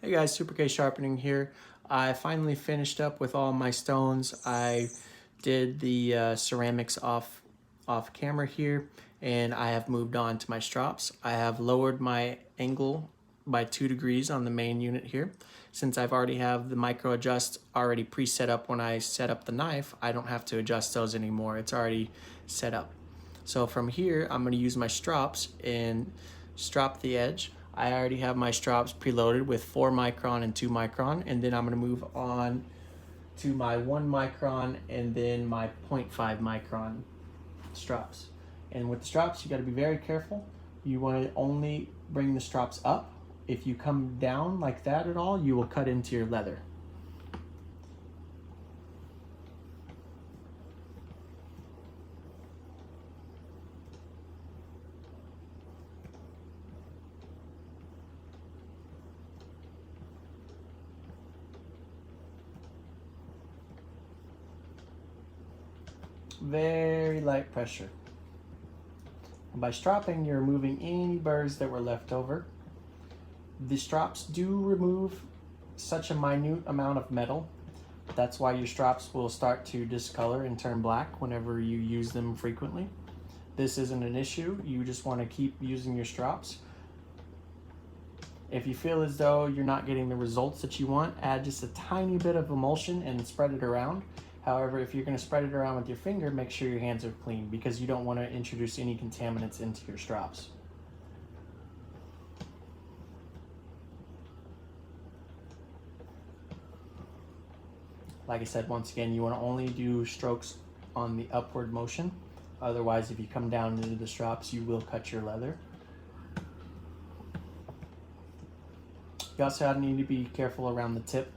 Hey guys, Super K Sharpening here. I finally finished up with all my stones. I did the ceramics off camera here, and I have moved on to my strops. I have lowered my angle by 2 degrees on the main unit here. Since I've already have the micro adjust already pre-set up when I set up the knife, I don't have to adjust those anymore. It's already set up. So from here, I'm going to use my strops and strop the edge. I already have my strops preloaded with 4 micron and 2 micron, and then I'm going to move on to my 1 micron and then my 0.5 micron strops. And with the strops, you got to be very careful. You want to only bring the strops up. If you come down like that at all, you will cut into your leather. Very light pressure. And by stropping, you're removing any burrs that were left over. The strops do remove such a minute amount of metal. That's why your strops will start to discolor and turn black whenever you use them frequently. This isn't an issue. You just want to keep using your strops. If you feel as though you're not getting the results that you want, add just a tiny bit of emulsion and spread it around. However, if you're going to spread it around with your finger, make sure your hands are clean because you don't want to introduce any contaminants into your strops. Like I said, once again, you want to only do strokes on the upward motion. Otherwise, if you come down into the strops, you will cut your leather. You also need to be careful around the tip.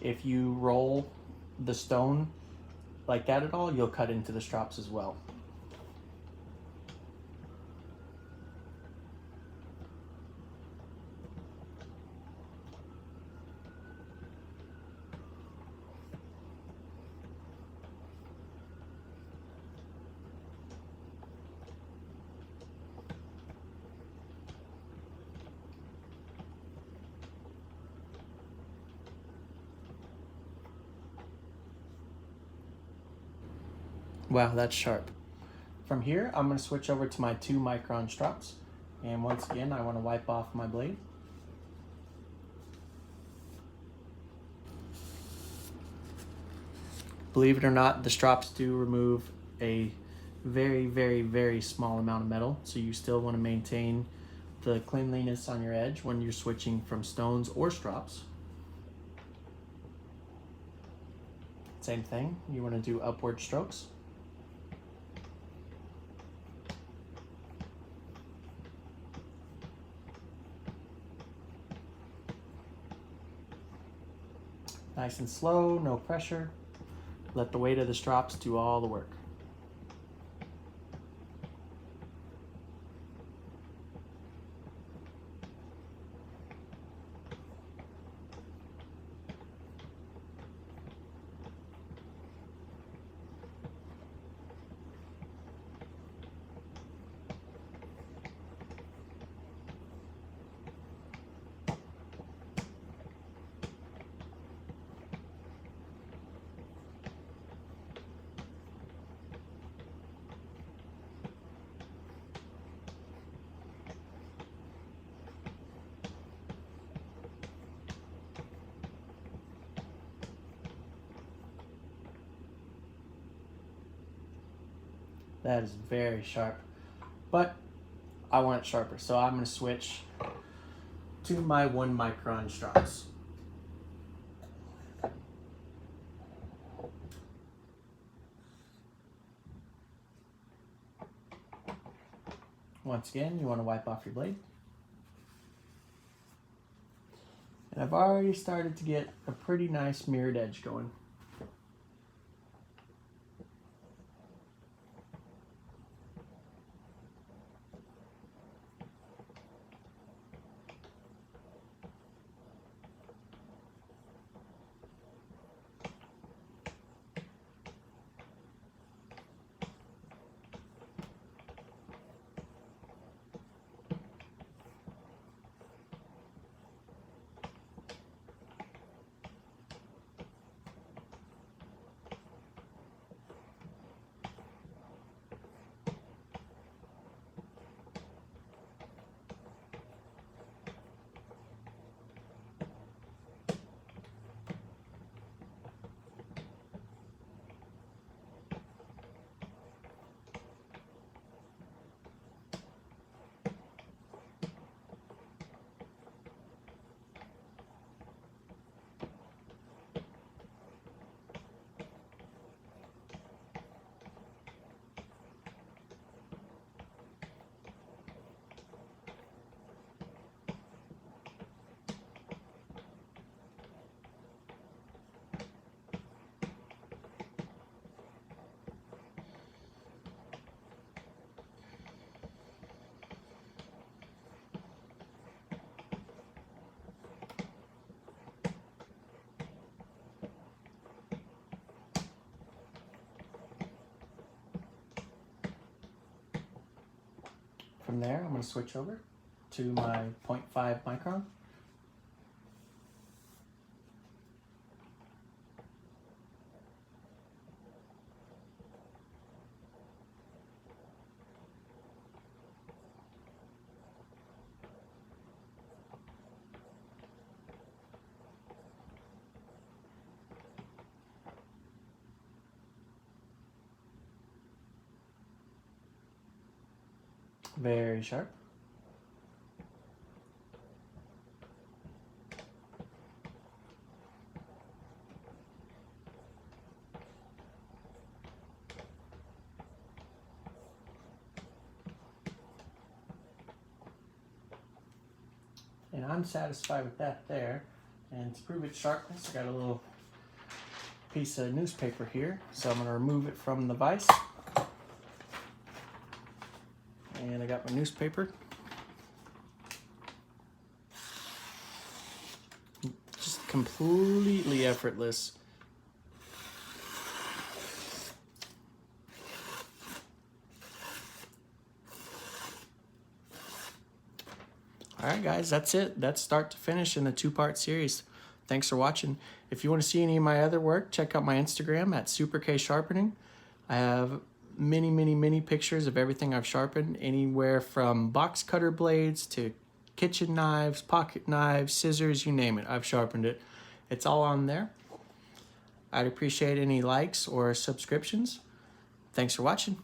If you roll the stone like that at all, you'll cut into the strops as well. Wow, that's sharp. From here, I'm going to switch over to my 2 micron strops. And once again, I want to wipe off my blade. Believe it or not, the strops do remove a very, very, very small amount of metal. So you still want to maintain the cleanliness on your edge when you're switching from stones or strops. Same thing, you want to do upward strokes. Nice and slow, no pressure. Let the weight of the strops do all the work. That is very sharp, but I want it sharper, so I'm going to switch to my 1 micron strops. Once again, you want to wipe off your blade. And I've already started to get a pretty nice mirrored edge going. From there, I'm going to switch over to my 0.5 micron. Very sharp. And I'm satisfied with that there. And to prove its sharpness, I got a little piece of newspaper here. So I'm going to remove it from the vise. And I got my newspaper. Just completely effortless. Alright guys, that's it. That's start to finish in a 2-part series. Thanks for watching. If you want to see any of my other work, check out my Instagram at K Sharpening. I have many pictures of everything I've sharpened, anywhere from box cutter blades to kitchen knives, pocket knives, scissors, you name it. I've sharpened it. It's all on there. I'd appreciate any likes or subscriptions. Thanks for watching.